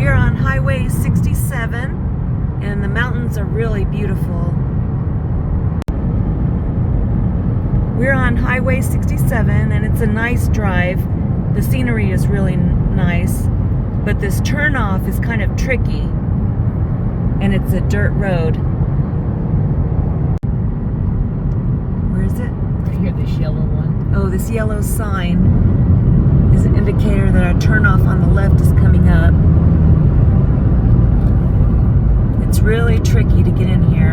We are on Highway 67 and the mountains are really beautiful. We're on Highway 67 and it's a nice drive. The scenery is really nice, but this turnoff is kind of tricky and it's a dirt road. Where is it? Right here, this yellow one. Oh, this yellow sign is an indicator that our turnoff on the left is coming up. It's really tricky to get in here.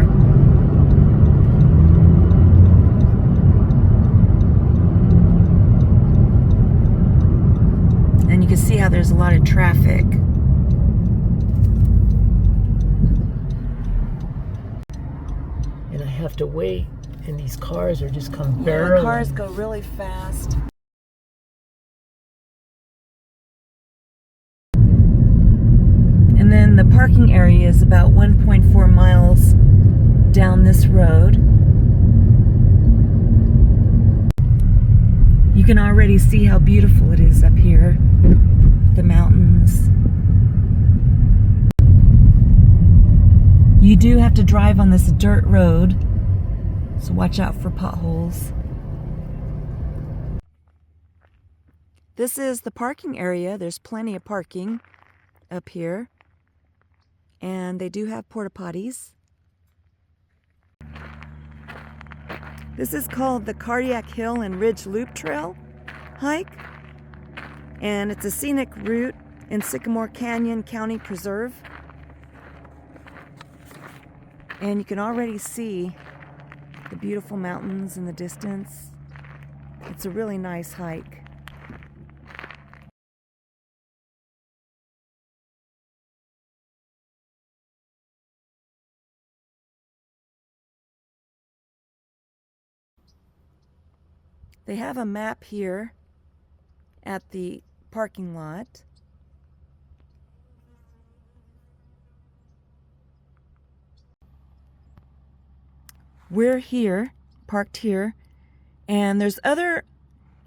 And you can see how there's a lot of traffic. And I have to wait, and these cars are just come Yeah, barreling. the cars go really fast. And then the parking area is about 1.4 miles down this road. You can already see how beautiful it is up here, the mountains. You do have to drive on this dirt road, so watch out for potholes. This is the parking area. There's plenty of parking up here. And they do have porta potties. This is called the Cardiac Hill and Ridge Loop Trail hike. And it's a scenic route in Sycamore Canyon County Preserve. And you can already see the beautiful mountains in the distance. It's a really nice hike. They have a map here at the parking lot. We're here, parked here, and there's other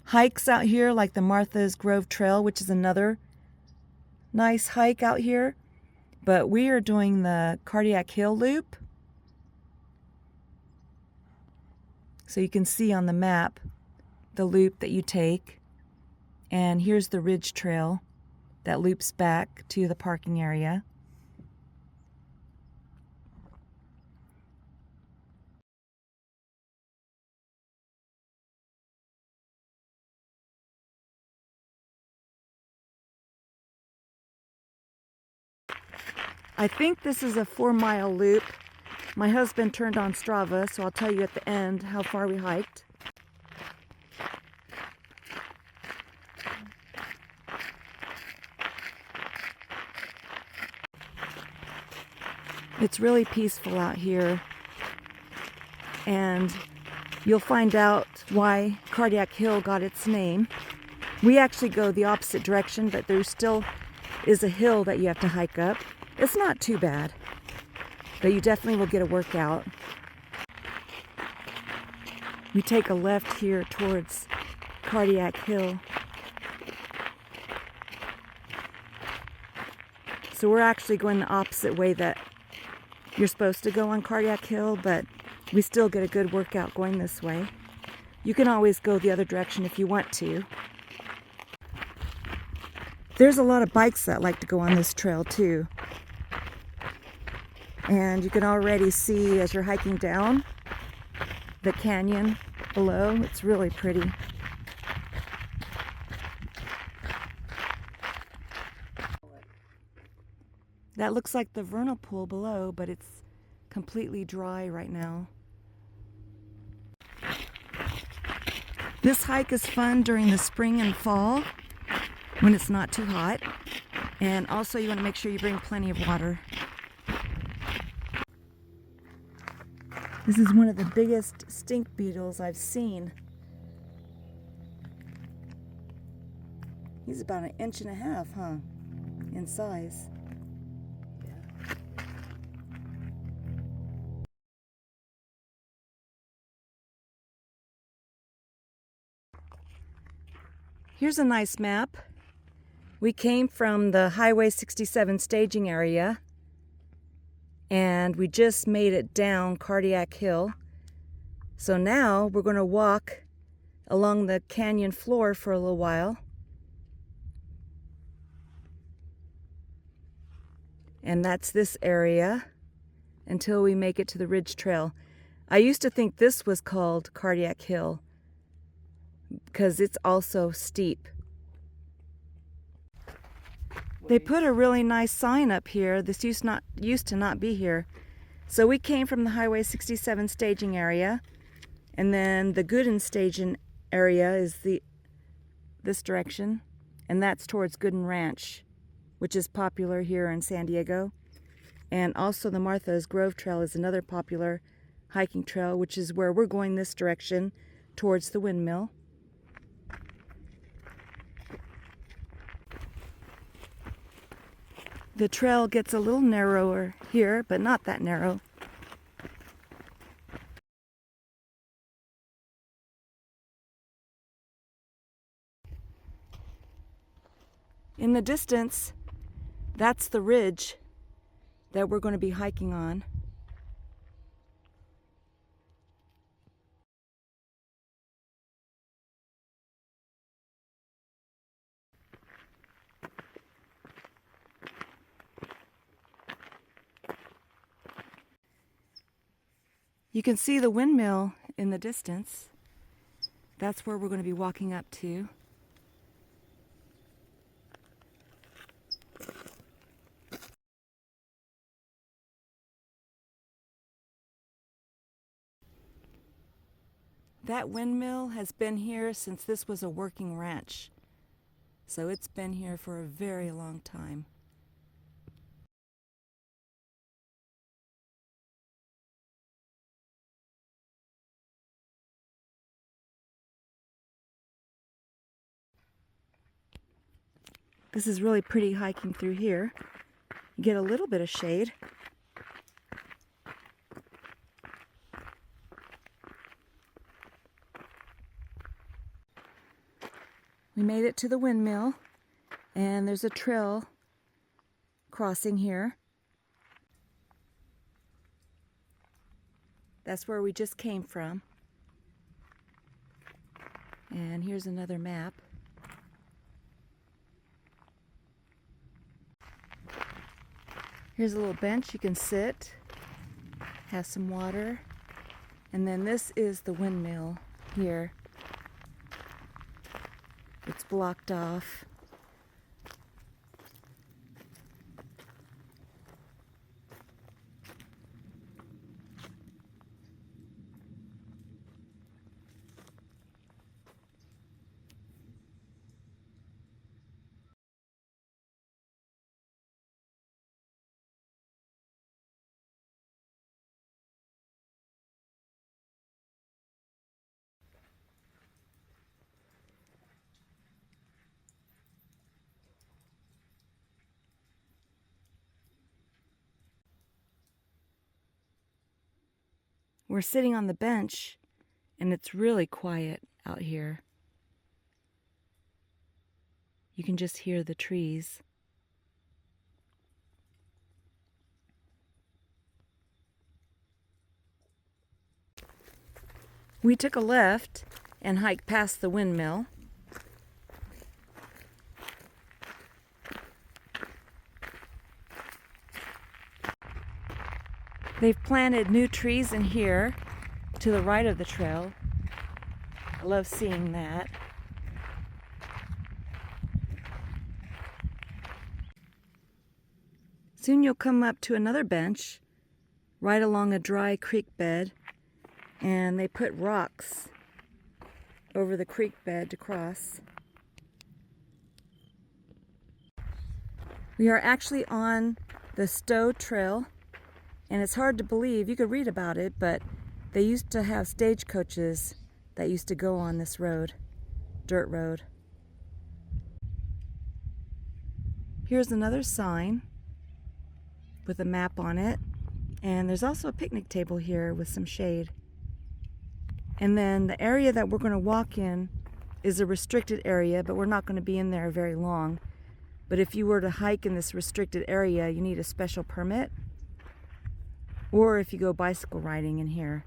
hikes out here like the Martha's Grove Trail, which is another nice hike out here. But we are doing the Cardiac Hill Loop. So you can see on the map the loop that you take. And here's the Ridge Trail that loops back to the parking area. I think this is a 4-mile loop. My husband turned on Strava, so I'll tell you at the end how far we hiked. It's really peaceful out here, and you'll find out why Cardiac Hill got its name. We actually go the opposite direction, but there still is a hill that you have to hike up. It's not too bad, but you definitely will get a workout. You take a left here towards Cardiac Hill. So we're actually going the opposite way that you're supposed to go on Cardiac Hill, but we still get a good workout going this way. You can always go the other direction if you want to. There's a lot of bikes that like to go on this trail too. And you can already see as you're hiking down the canyon below. It's really pretty. That looks like the vernal pool below, but it's completely dry right now. This hike is fun during the spring and fall when it's not too hot. And also you want to make sure you bring plenty of water. This is one of the biggest stink beetles I've seen. He's about 1.5 inches, huh? In size. Here's a nice map We came from the Highway 67 staging area, and we just made it down Cardiac Hill. So now we're going to walk along the canyon floor for a little while. And that's this area until we make it to the Ridge Trail. I used to think this was called Cardiac Hill because it's also steep. They put a really nice sign up here. This used to not be here. So we came from the Highway 67 staging area, and then the Gooden staging area is this direction, and that's towards Gooden Ranch, which is popular here in San Diego. And also the Martha's Grove Trail is another popular hiking trail, which is where we're going this direction towards the windmill. The trail gets a little narrower here, but not that narrow. In the distance, that's the ridge that we're going to be hiking on. You can see the windmill in the distance. That's where we're going to be walking up to. That windmill has been here since this was a working ranch. So it's been here for a very long time. This is really pretty hiking through here. You get a little bit of shade. We made it to the windmill, and there's a trail crossing here. That's where we just came from. And here's another map. Here's a little bench you can sit, have some water, and then this is the windmill here. It's blocked off. We're sitting on the bench, and it's really quiet out here. You can just hear the trees. We took a left and hiked past the windmill. They've planted new trees in here to the right of the trail. I love seeing that. Soon you'll come up to another bench right along a dry creek bed, and they put rocks over the creek bed to cross. We are actually on the Stowe Trail, and it's hard to believe. You could read about it, but they used to have stagecoaches that used to go on this road, dirt road. Here's another sign with a map on it, and there's also a picnic table here with some shade. And then the area that we're going to walk in is a restricted area, but we're not going to be in there very long. But if you were to hike in this restricted area, you need a special permit. Or if you go bicycle riding in here.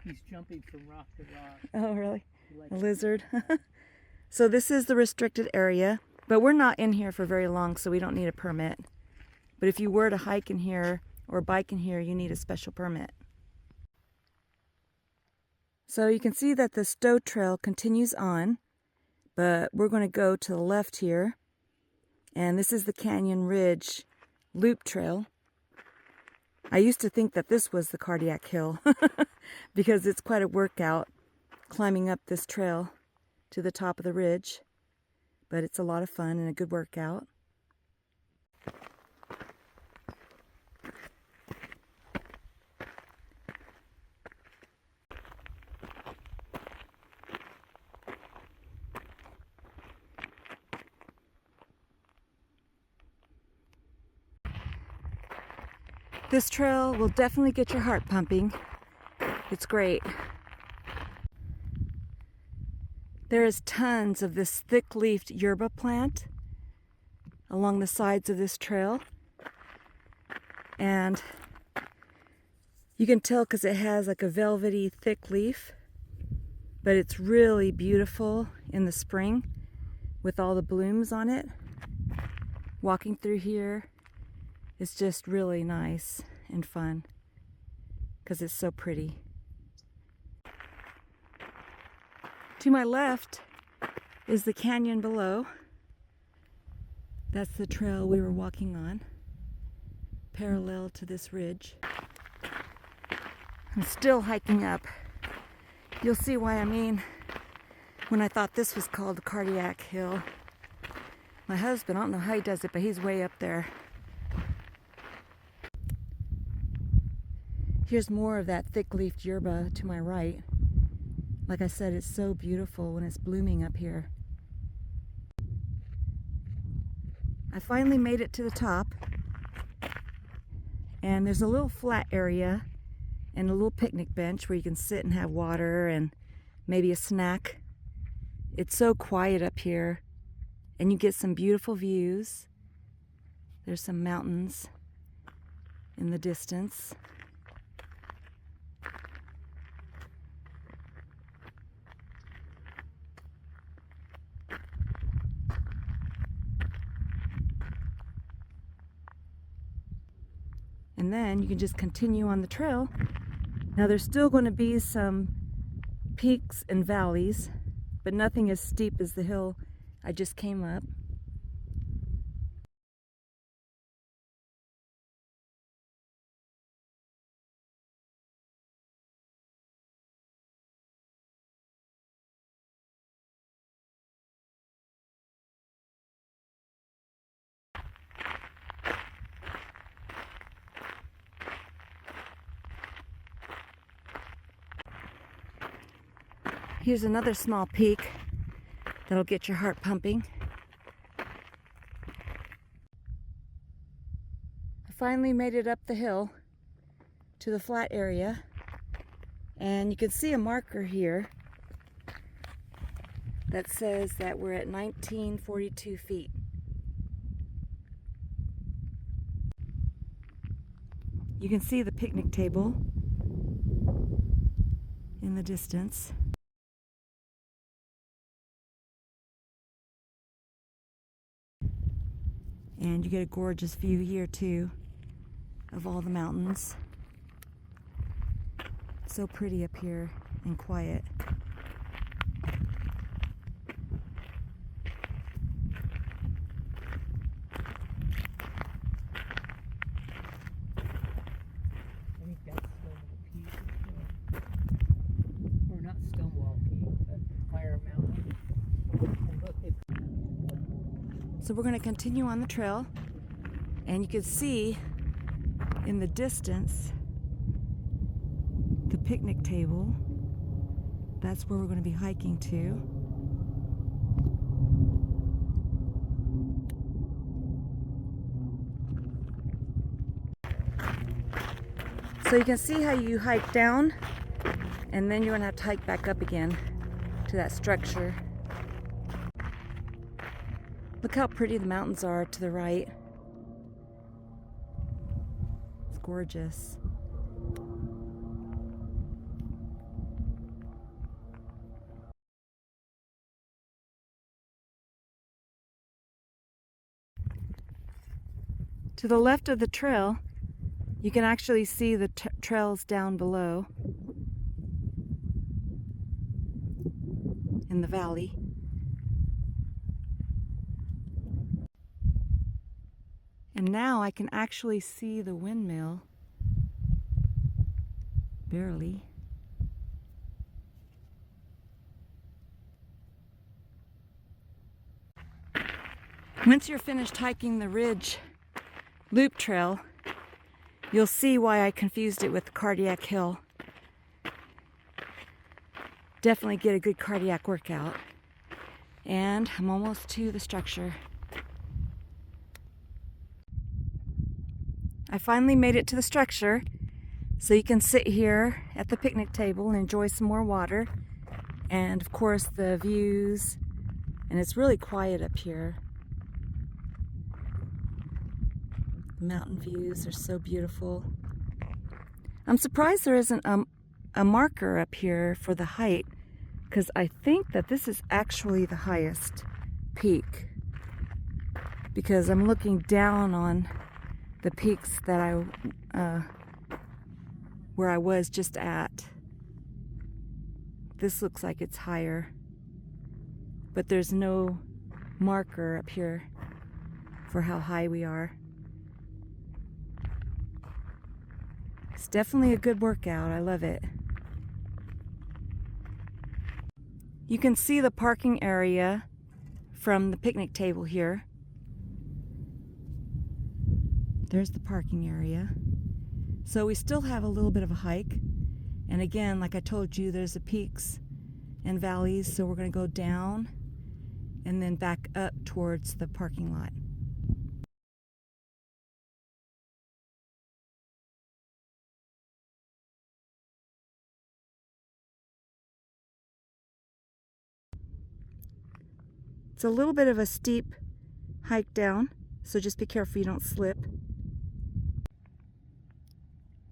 He's jumping from rock to rock. Oh, really? Like A lizard. So this is the restricted area, but we're not in here for very long, so we don't need a permit. But if you were to hike in here or bike in here, you need a special permit. So you can see that the Stowe Trail continues on, but we're going to go to the left here. And this is the Canyon Ridge Loop Trail. I used to think that this was the Cardiac Hill because it's quite a workout climbing up this trail to the top of the ridge, but it's a lot of fun and a good workout. This trail will definitely get your heart pumping. It's great. There is tons of this thick-leafed yerba plant along the sides of this trail. And you can tell because it has like a velvety thick leaf, but it's really beautiful in the spring with all the blooms on it. Walking through here is just really nice and fun because it's so pretty. To my left is the canyon below. That's the trail we were walking on, parallel to this ridge. I'm still hiking up. You'll see why I mean when I thought this was called the Cardiac Hill. My husband, I don't know how he does it, but he's way up there. Here's more of that thick-leafed yerba to my right. Like I said, it's so beautiful when it's blooming up here. I finally made it to the top, and there's a little flat area and a little picnic bench where you can sit and have water and maybe a snack. It's so quiet up here, and you get some beautiful views. There's some mountains in the distance. And then you can just continue on the trail. Now there's still going to be some peaks and valleys, but nothing as steep as the hill I just came up. Here's another small peak that'll get your heart pumping. I finally made it up the hill to the flat area, and you can see a marker here that says that we're at 1942 feet. You can see the picnic table in the distance. And you get a gorgeous view here too of all the mountains. It's so pretty up here and quiet. I think that's Stonewall Peak. Or not Stonewall Peak, but Fire Mountain. And look, So we're going to continue on the trail, and you can see in the distance the picnic table. That's where we're going to be hiking to. So you can see how you hike down, and then you're going to have to hike back up again to that structure. Look how pretty the mountains are to the right. It's gorgeous. To the left of the trail, you can actually see the trails down below in the valley. And now I can actually see the windmill, barely. Once you're finished hiking the Ridge Loop Trail, you'll see why I confused it with Cardiac Hill. Definitely get a good cardiac workout. And I'm almost to the structure. I finally made it to the structure, so you can sit here at the picnic table and enjoy some more water. And of course the views, and it's really quiet up here. The mountain views are so beautiful. I'm surprised there isn't a marker up here for the height, because I think that this is actually the highest peak, because I'm looking down on the peaks that where I was just at. This looks like it's higher, but there's no marker up here for how high we are. It's definitely a good workout. I love it. You can see the parking area from the picnic table here. There's the parking area. So we still have a little bit of a hike. And again, like I told you, there's the peaks and valleys. So we're going to go down and then back up towards the parking lot. It's a little bit of a steep hike down, so just be careful you don't slip.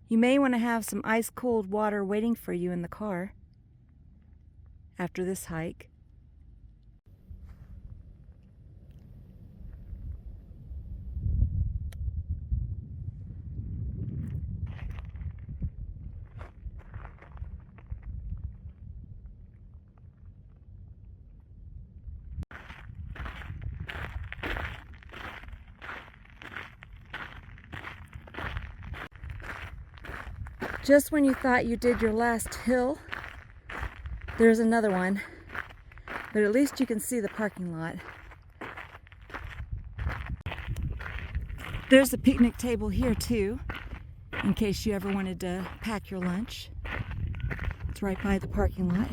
You may want to have some ice cold water waiting for you in the car after this hike. Just when you thought you did your last hill, there's another one. But at least you can see the parking lot. There's a picnic table here too, in case you ever wanted to pack your lunch. It's right by the parking lot.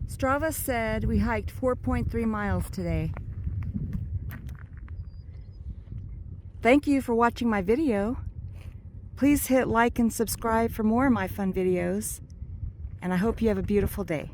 Strava said we hiked 4.3 miles today. Thank you for watching my video. Please hit like and subscribe for more of my fun videos, and I hope you have a beautiful day.